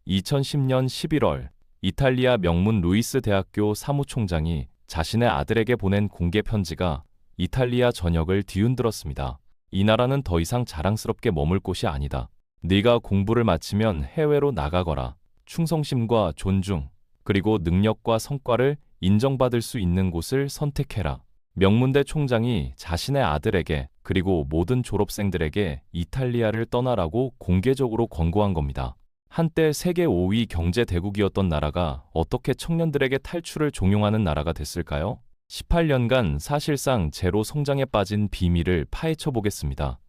2010년 11월 이탈리아 명문 루이스 대학교 사무총장이 자신의 아들에게 보낸 공개 편지가 이탈리아 전역을 뒤흔들었습니다. 이 나라는 더 이상 자랑스럽게 머물 곳이 아니다. 네가 공부를 마치면 해외로 나가거라. 충성심과 존중, 그리고 능력과 성과를 인정받을 수 있는 곳을 선택해라. 명문대 총장이 자신의 아들에게 그리고 모든 졸업생들에게 이탈리아를 떠나라고 공개적으로 권고한 겁니다. 한때 세계 5위 경제 대국이었던 나라가 어떻게 청년들에게 탈출을 종용하는 나라가 됐을까요? 18년간 사실상 제로 성장에 빠진 비밀을 파헤쳐 보겠습니다.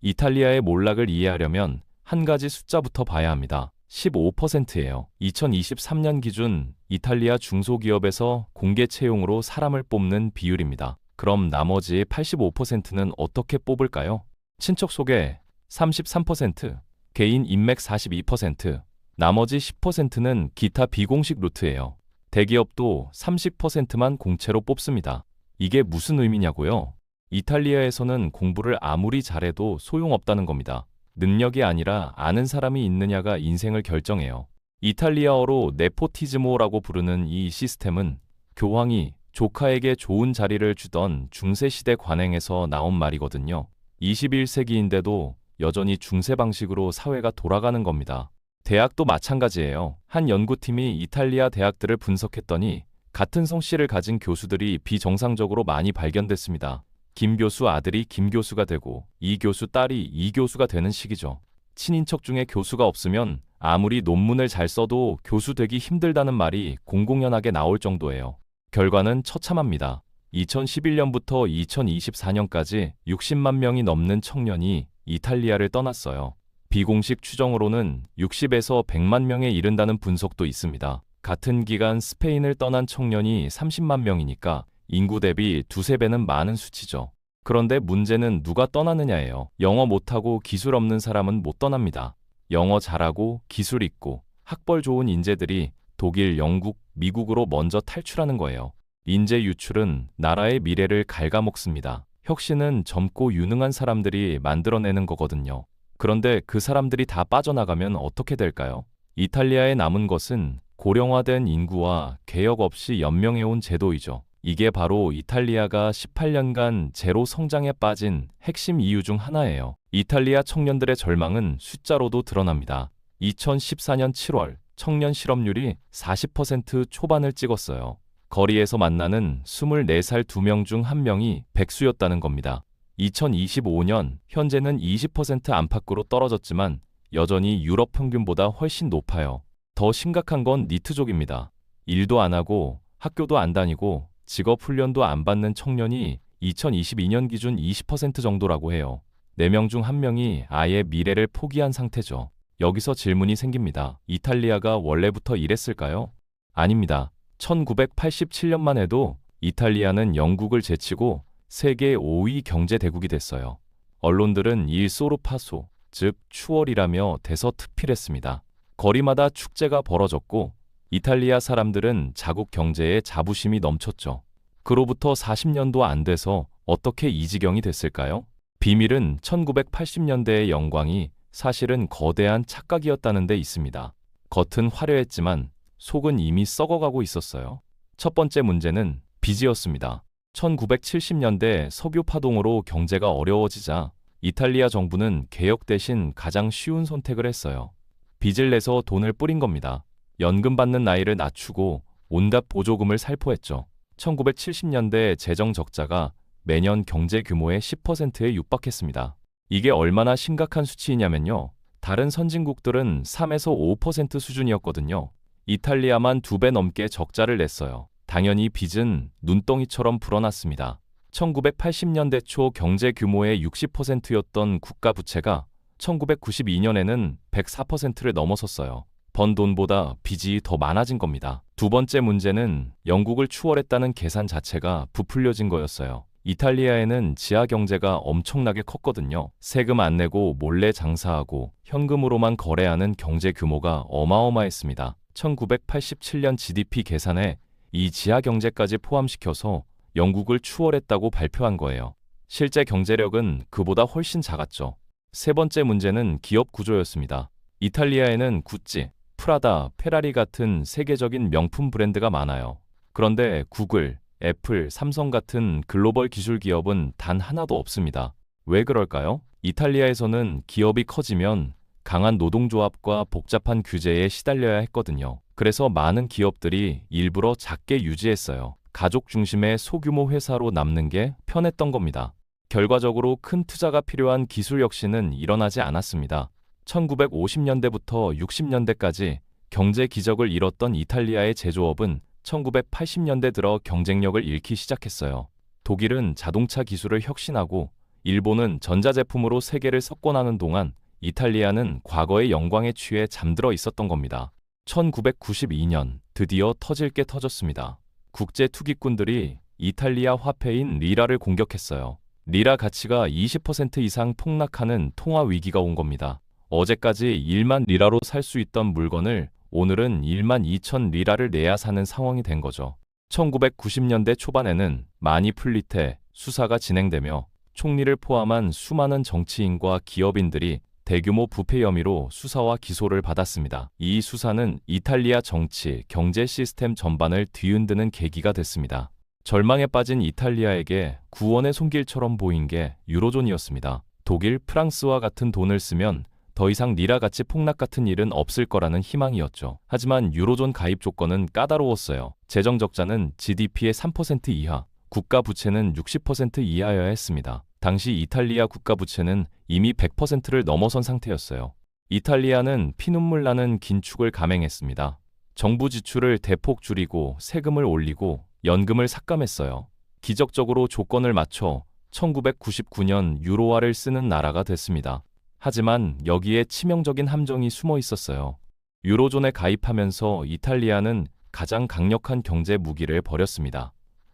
이탈리아의 몰락을 이해하려면 한 가지 숫자부터 봐야 합니다. 15%예요. 2023년 기준 이탈리아 중소기업에서 공개 채용으로 사람을 뽑는 비율입니다. 그럼 나머지 85%는 어떻게 뽑을까요? 친척 소개 33%, 개인 인맥 42%, 나머지 10%는 기타 비공식 루트예요. 대기업도 30%만 공채로 뽑습니다. 이게 무슨 의미냐고요? 이탈리아에서는 공부를 아무리 잘해도 소용없다는 겁니다. 능력이 아니라 아는 사람이 있느냐가 인생을 결정해요. 이탈리아어로 네포티즈모라고 부르는 이 시스템은 교황이 조카에게 좋은 자리를 주던 중세시대 관행에서 나온 말이거든요. 21세기인데도 여전히 중세 방식으로 사회가 돌아가는 겁니다. 대학도 마찬가지예요. 한 연구팀이 이탈리아 대학들을 분석했더니 같은 성씨를 가진 교수들이 비정상적으로 많이 발견됐습니다. 김 교수 아들이 김 교수가 되고 이 교수 딸이 이 교수가 되는 시기죠. 친인척 중에 교수가 없으면 아무리 논문을 잘 써도 교수 되기 힘들다는 말이 공공연하게 나올 정도예요. 결과는 처참합니다. 2011년부터 2024년까지 60만 명이 넘는 청년이 이탈리아를 떠났어요. 비공식 추정으로는 60에서 100만 명에 이른다는 분석도 있습니다. 같은 기간 스페인을 떠난 청년이 30만 명이니까 인구 대비 두세 배는 많은 수치죠. 그런데 문제는 누가 떠나느냐예요. 영어 못하고 기술 없는 사람은 못 떠납니다. 영어 잘하고 기술 있고 학벌 좋은 인재들이 독일, 영국, 미국으로 먼저 탈출하는 거예요. 인재 유출은 나라의 미래를 갉아먹습니다. 혁신은 젊고 유능한 사람들이 만들어내는 거거든요. 그런데 그 사람들이 다 빠져나가면 어떻게 될까요? 이탈리아에 남은 것은 고령화된 인구와 개혁 없이 연명해온 제도이죠. 이게 바로 이탈리아가 18년간 제로 성장에 빠진 핵심 이유 중 하나예요. 이탈리아 청년들의 절망은 숫자로도 드러납니다. 2014년 7월 청년 실업률이 40% 초반을 찍었어요. 거리에서 만나는 24살 2명 중 1명이 백수였다는 겁니다. 2025년 현재는 20% 안팎으로 떨어졌지만 여전히 유럽 평균보다 훨씬 높아요. 더 심각한 건 니트족입니다. 일도 안 하고 학교도 안 다니고 직업 훈련도 안 받는 청년이 2022년 기준 20% 정도라고 해요. 4명 중 1명이 아예 미래를 포기한 상태죠. 여기서 질문이 생깁니다. 이탈리아가 원래부터 이랬을까요? 아닙니다. 1987년만 해도 이탈리아는 영국을 제치고 세계 5위 경제 대국이 됐어요. 언론들은 일 소르파소, 즉 추월이라며 대서특필했습니다. 거리마다 축제가 벌어졌고 이탈리아 사람들은 자국 경제에 자부심이 넘쳤죠. 그로부터 40년도 안 돼서 어떻게 이 지경이 됐을까요? 비밀은 1980년대의 영광이 사실은 거대한 착각이었다는 데 있습니다. 겉은 화려했지만 속은 이미 썩어가고 있었어요. 첫 번째 문제는 빚이었습니다. 1970년대 석유 파동으로 경제가 어려워지자 이탈리아 정부는 개혁 대신 가장 쉬운 선택을 했어요. 빚을 내서 돈을 뿌린 겁니다. 연금 받는 나이를 낮추고 온갖 보조금을 살포했죠. 1970년대 재정 적자가 매년 경제 규모의 10%에 육박했습니다. 이게 얼마나 심각한 수치이냐면요. 다른 선진국들은 3에서 5% 수준이었거든요. 이탈리아만 2배 넘게 적자를 냈어요. 당연히 빚은 눈덩이처럼 불어났습니다. 1980년대 초 경제 규모의 60%였던 국가 부채가 1992년에는 104%를 넘어섰어요. 번 돈보다 빚이 더 많아진 겁니다. 두 번째 문제는 영국을 추월했다는 계산 자체가 부풀려진 거였어요. 이탈리아에는 지하 경제가 엄청나게 컸거든요. 세금 안 내고 몰래 장사하고 현금으로만 거래하는 경제 규모가 어마어마했습니다. 1987년 GDP 계산에 이 지하 경제까지 포함시켜서 영국을 추월했다고 발표한 거예요. 실제 경제력은 그보다 훨씬 작았죠. 세 번째 문제는 기업 구조였습니다. 이탈리아에는 구찌, 프라다, 페라리 같은 세계적인 명품 브랜드가 많아요. 그런데 구글, 애플, 삼성 같은 글로벌 기술 기업은 단 하나도 없습니다. 왜 그럴까요? 이탈리아에서는 기업이 커지면 강한 노동조합과 복잡한 규제에 시달려야 했거든요. 그래서 많은 기업들이 일부러 작게 유지했어요. 가족 중심의 소규모 회사로 남는 게 편했던 겁니다. 결과적으로 큰 투자가 필요한 기술 혁신은 일어나지 않았습니다. 1950년대부터 60년대까지 경제 기적을 이뤘던 이탈리아의 제조업은 1980년대 들어 경쟁력을 잃기 시작했어요. 독일은 자동차 기술을 혁신하고 일본은 전자제품으로 세계를 석권하는 동안 이탈리아는 과거의 영광에 취해 잠들어 있었던 겁니다. 1992년 드디어 터질 게 터졌습니다. 국제 투기꾼들이 이탈리아 화폐인 리라를 공격했어요. 리라 가치가 20% 이상 폭락하는 통화 위기가 온 겁니다. 어제까지 1만 리라로 살 수 있던 물건을 오늘은 1만 2천 리라를 내야 사는 상황이 된 거죠. 1990년대 초반에는 마니플리테 수사가 진행되며 총리를 포함한 수많은 정치인과 기업인들이 대규모 부패 혐의로 수사와 기소를 받았습니다. 이 수사는 이탈리아 정치, 경제 시스템 전반을 뒤흔드는 계기가 됐습니다. 절망에 빠진 이탈리아에게 구원의 손길처럼 보인 게 유로존이었습니다. 독일, 프랑스와 같은 돈을 쓰면 더 이상 리라 가치 폭락 같은 일은 없을 거라는 희망이었죠. 하지만 유로존 가입 조건은 까다로웠어요. 재정 적자는 GDP의 3% 이하, 국가 부채는 60% 이하여야 했습니다. 당시 이탈리아 국가 부채는 이미 100%를 넘어선 상태였어요. 이탈리아는 피눈물 나는 긴축을 감행했습니다. 정부 지출을 대폭 줄이고 세금을 올리고 연금을 삭감했어요. 기적적으로 조건을 맞춰 1999년 유로화를 쓰는 나라가 됐습니다. 하지만 여기에 치명적인 함정이 숨어 있었어요. 유로존에 가입하면서 이탈리아는 가장 강력한 경제 무기를 버렸습니다.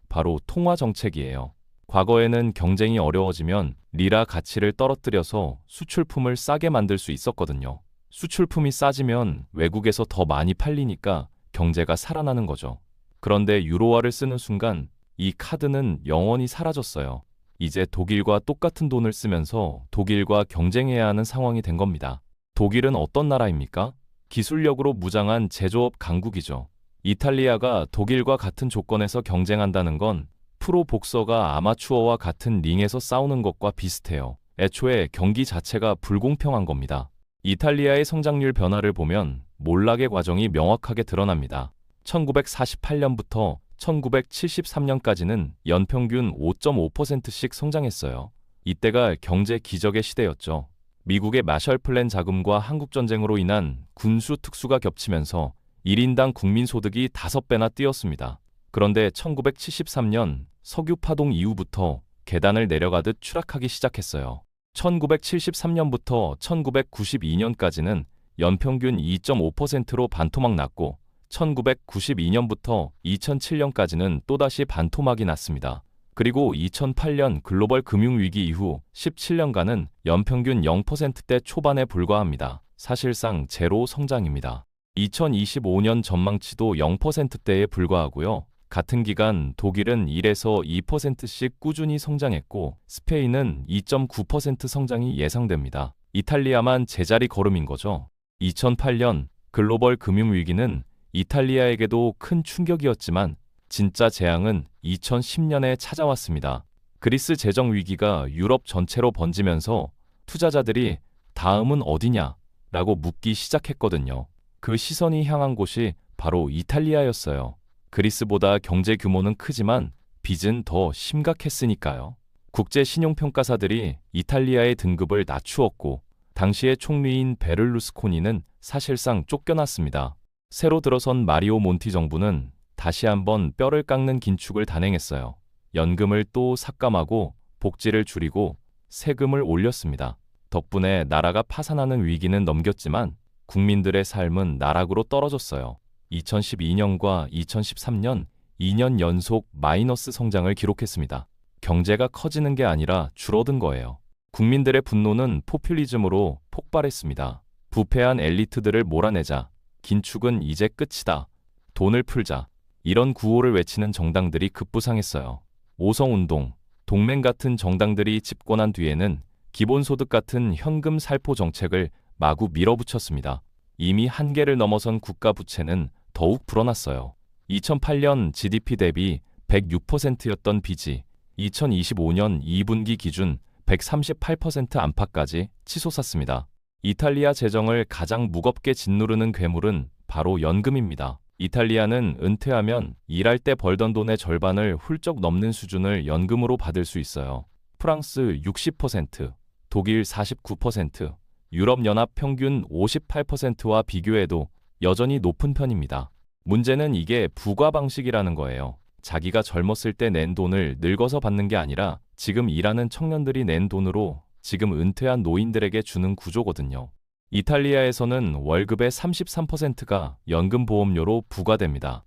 바로 통화 정책이에요. 과거에는 경쟁이 어려워지면 리라 가치를 떨어뜨려서 수출품을 싸게 만들 수 있었거든요. 수출품이 싸지면 외국에서 더 많이 팔리니까 경제가 살아나는 거죠. 그런데 유로화를 쓰는 순간 이 카드는 영원히 사라졌어요. 이제 독일과 똑같은 돈을 쓰면서 독일과 경쟁해야 하는 상황이 된 겁니다. 독일은 어떤 나라입니까? 기술력으로 무장한 제조업 강국이죠. 이탈리아가 독일과 같은 조건에서 경쟁한다는 건 프로 복서가 아마추어와 같은 링에서 싸우는 것과 비슷해요. 애초에 경기 자체가 불공평한 겁니다. 이탈리아의 성장률 변화를 보면 몰락의 과정이 명확하게 드러납니다. 1948년부터 1973년까지는 연평균 5.5%씩 성장했어요. 이때가 경제 기적의 시대였죠. 미국의 마셜 플랜 자금과 한국전쟁으로 인한 군수 특수가 겹치면서 1인당 국민소득이 5배나 뛰었습니다. 그런데 1973년 석유 파동 이후부터 계단을 내려가듯 추락하기 시작했어요. 1973년부터 1992년까지는 연평균 2.5%로 반토막 났고 1992년부터 2007년까지는 또다시 반토막이 났습니다. 그리고 2008년 글로벌 금융위기 이후 17년간은 연평균 0%대 초반에 불과합니다. 사실상 제로 성장입니다. 2025년 전망치도 0%대에 불과하고요. 같은 기간 독일은 1에서 2%씩 꾸준히 성장했고 스페인은 2.9% 성장이 예상됩니다. 이탈리아만 제자리 걸음인 거죠. 2008년 글로벌 금융위기는 이탈리아에게도 큰 충격이었지만 진짜 재앙은 2010년에 찾아왔습니다. 그리스 재정 위기가 유럽 전체로 번지면서 투자자들이 다음은 어디냐? 라고 묻기 시작했거든요. 그 시선이 향한 곳이 바로 이탈리아였어요. 그리스보다 경제 규모는 크지만 빚은 더 심각했으니까요. 국제 신용평가사들이 이탈리아의 등급을 낮추었고 당시의 총리인 베를루스코니는 사실상 쫓겨났습니다. 새로 들어선 마리오 몬티 정부는 다시 한번 뼈를 깎는 긴축을 단행했어요. 연금을 또 삭감하고 복지를 줄이고 세금을 올렸습니다. 덕분에 나라가 파산하는 위기는 넘겼지만 국민들의 삶은 나락으로 떨어졌어요. 2012년과 2013년 2년 연속 마이너스 성장을 기록했습니다. 경제가 커지는 게 아니라 줄어든 거예요. 국민들의 분노는 포퓰리즘으로 폭발했습니다. 부패한 엘리트들을 몰아내자. 긴축은 이제 끝이다. 돈을 풀자. 이런 구호를 외치는 정당들이 급부상했어요. 오성운동, 동맹 같은 정당들이 집권한 뒤에는 기본소득 같은 현금 살포 정책을 마구 밀어붙였습니다. 이미 한계를 넘어선 국가 부채는 더욱 불어났어요. 2008년 GDP 대비 106%였던 빚이 2025년 2분기 기준 138% 안팎까지 치솟았습니다. 이탈리아 재정을 가장 무겁게 짓누르는 괴물은 바로 연금입니다. 이탈리아는 은퇴하면 일할 때 벌던 돈의 절반을 훌쩍 넘는 수준을 연금으로 받을 수 있어요. 프랑스 60%, 독일 49%, 유럽연합 평균 58%와 비교해도 여전히 높은 편입니다. 문제는 이게 부과 방식이라는 거예요. 자기가 젊었을 때 낸 돈을 늙어서 받는 게 아니라 지금 일하는 청년들이 낸 돈으로 지금 은퇴한 노인들에게 주는 구조거든요. 이탈리아에서는 월급의 33%가 연금보험료로 부과됩니다.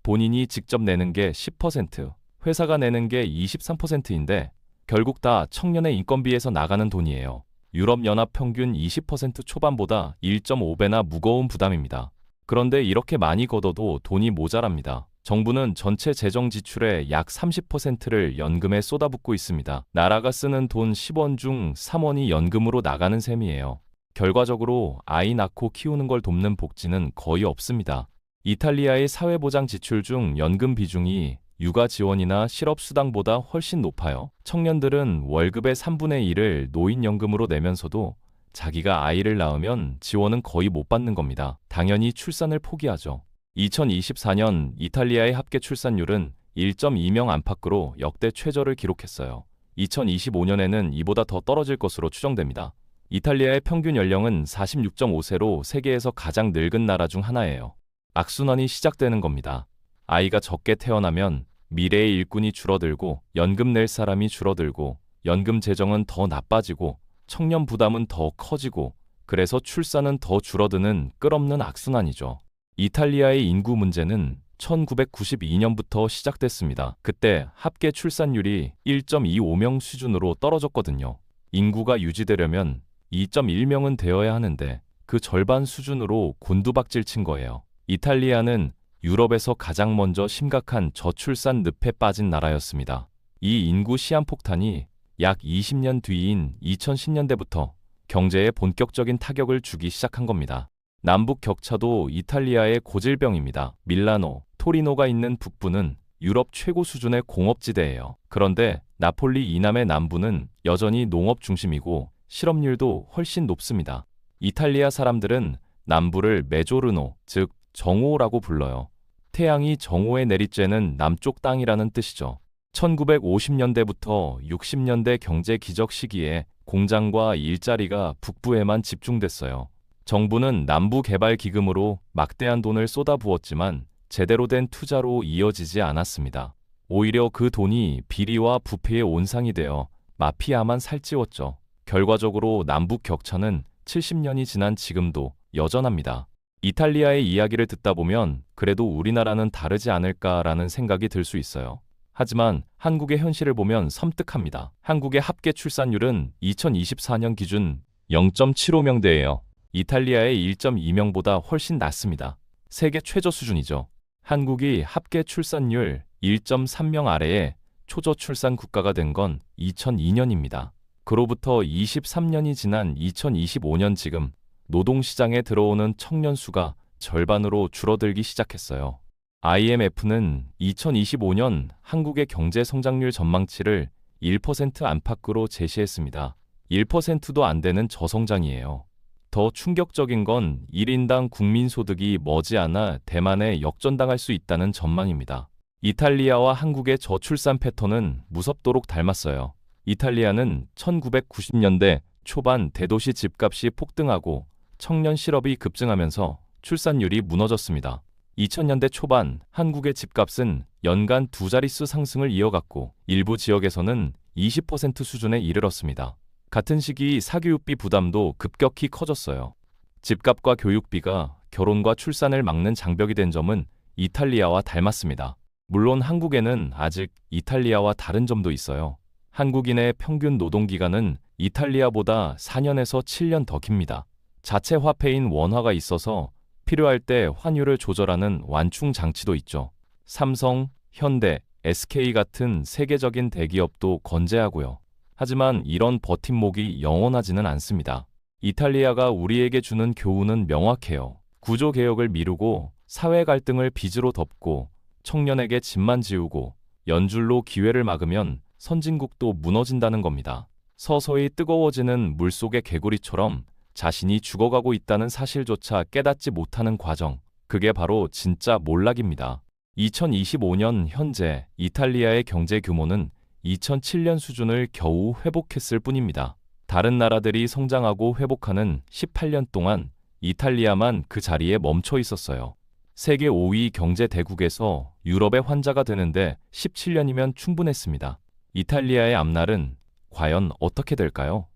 본인이 직접 내는 게 10%, 회사가 내는 게 23%인데 결국 다 청년의 인건비에서 나가는 돈이에요. 유럽연합 평균 20% 초반보다 1.5배나 무거운 부담입니다. 그런데 이렇게 많이 걷어도 돈이 모자랍니다. 정부는 전체 재정 지출의 약 30%를 연금에 쏟아붓고 있습니다. 나라가 쓰는 돈 10원 중 3원이 연금으로 나가는 셈이에요. 결과적으로 아이 낳고 키우는 걸 돕는 복지는 거의 없습니다. 이탈리아의 사회보장 지출 중 연금 비중이 육아 지원이나 실업수당보다 훨씬 높아요. 청년들은 월급의 3분의 1을 노인연금으로 내면서도 자기가 아이를 낳으면 지원은 거의 못 받는 겁니다. 당연히 출산을 포기하죠. 2024년 이탈리아의 합계 출산율은 1.2명 안팎으로 역대 최저를 기록했어요. 2025년에는 이보다 더 떨어질 것으로 추정됩니다. 이탈리아의 평균 연령은 46.5세로 세계에서 가장 늙은 나라 중 하나예요. 악순환이 시작되는 겁니다. 아이가 적게 태어나면 미래의 일꾼이 줄어들고 연금 낼 사람이 줄어들고 연금 재정은 더 나빠지고 청년 부담은 더 커지고 그래서 출산은 더 줄어드는 끝없는 악순환이죠. 이탈리아의 인구 문제는 1992년부터 시작됐습니다. 그때 합계 출산율이 1.25명 수준으로 떨어졌거든요. 인구가 유지되려면 2.1명은 되어야 하는데 그 절반 수준으로 곤두박질 친 거예요. 이탈리아는 유럽에서 가장 먼저 심각한 저출산 늪에 빠진 나라였습니다. 이 인구 시한폭탄이 약 20년 뒤인 2010년대부터 경제에 본격적인 타격을 주기 시작한 겁니다. 남북 격차도 이탈리아의 고질병입니다. 밀라노, 토리노가 있는 북부는 유럽 최고 수준의 공업지대예요. 그런데 나폴리 이남의 남부는 여전히 농업 중심이고 실업률도 훨씬 높습니다. 이탈리아 사람들은 남부를 메조르노, 즉 정오라고 불러요. 태양이 정오에 내리쬐는 남쪽 땅이라는 뜻이죠. 1950년대부터 60년대 경제 기적 시기에 공장과 일자리가 북부에만 집중됐어요. 정부는 남부개발기금으로 막대한 돈을 쏟아부었지만 제대로 된 투자로 이어지지 않았습니다. 오히려 그 돈이 비리와 부패의 온상이 되어 마피아만 살찌웠죠. 결과적으로 남북 격차는 70년이 지난 지금도 여전합니다. 이탈리아의 이야기를 듣다 보면 그래도 우리나라는 다르지 않을까라는 생각이 들 수 있어요. 하지만 한국의 현실을 보면 섬뜩합니다. 한국의 합계 출산율은 2024년 기준 0.75명대예요. 이탈리아의 1.2명보다 훨씬 낮습니다. 세계 최저 수준이죠. 한국이 합계 출산율 1.3명 아래의 초저출산 국가가 된 건 2002년입니다. 그로부터 23년이 지난 2025년 지금 노동시장에 들어오는 청년 수가 절반으로 줄어들기 시작했어요. IMF는 2025년 한국의 경제 성장률 전망치를 1% 안팎으로 제시했습니다. 1%도 안 되는 저성장이에요. 더 충격적인 건 1인당 국민소득이 머지않아 대만에 역전당할 수 있다는 전망입니다. 이탈리아와 한국의 저출산 패턴은 무섭도록 닮았어요. 이탈리아는 1990년대 초반 대도시 집값이 폭등하고 청년 실업이 급증하면서 출산율이 무너졌습니다. 2000년대 초반 한국의 집값은 연간 두 자릿수 상승을 이어갔고 일부 지역에서는 20% 수준에 이르렀습니다. 같은 시기 사교육비 부담도 급격히 커졌어요. 집값과 교육비가 결혼과 출산을 막는 장벽이 된 점은 이탈리아와 닮았습니다. 물론 한국에는 아직 이탈리아와 다른 점도 있어요. 한국인의 평균 노동기간은 이탈리아보다 4년에서 7년 더 깁니다. 자체 화폐인 원화가 있어서 필요할 때 환율을 조절하는 완충 장치도 있죠. 삼성, 현대, SK 같은 세계적인 대기업도 건재하고요. 하지만 이런 버팀목이 영원하지는 않습니다. 이탈리아가 우리에게 주는 교훈은 명확해요. 구조개혁을 미루고 사회 갈등을 빚으로 덮고 청년에게 집만 지우고 연줄로 기회를 막으면 선진국도 무너진다는 겁니다. 서서히 뜨거워지는 물속의 개구리처럼 자신이 죽어가고 있다는 사실조차 깨닫지 못하는 과정, 그게 바로 진짜 몰락입니다. 2025년 현재 이탈리아의 경제 규모는 2007년 수준을 겨우 회복했을 뿐입니다. 다른 나라들이 성장하고 회복하는 18년 동안 이탈리아만 그 자리에 멈춰 있었어요. 세계 5위 경제 대국에서 유럽의 환자가 되는데 17년이면 충분했습니다. 이탈리아의 앞날은 과연 어떻게 될까요?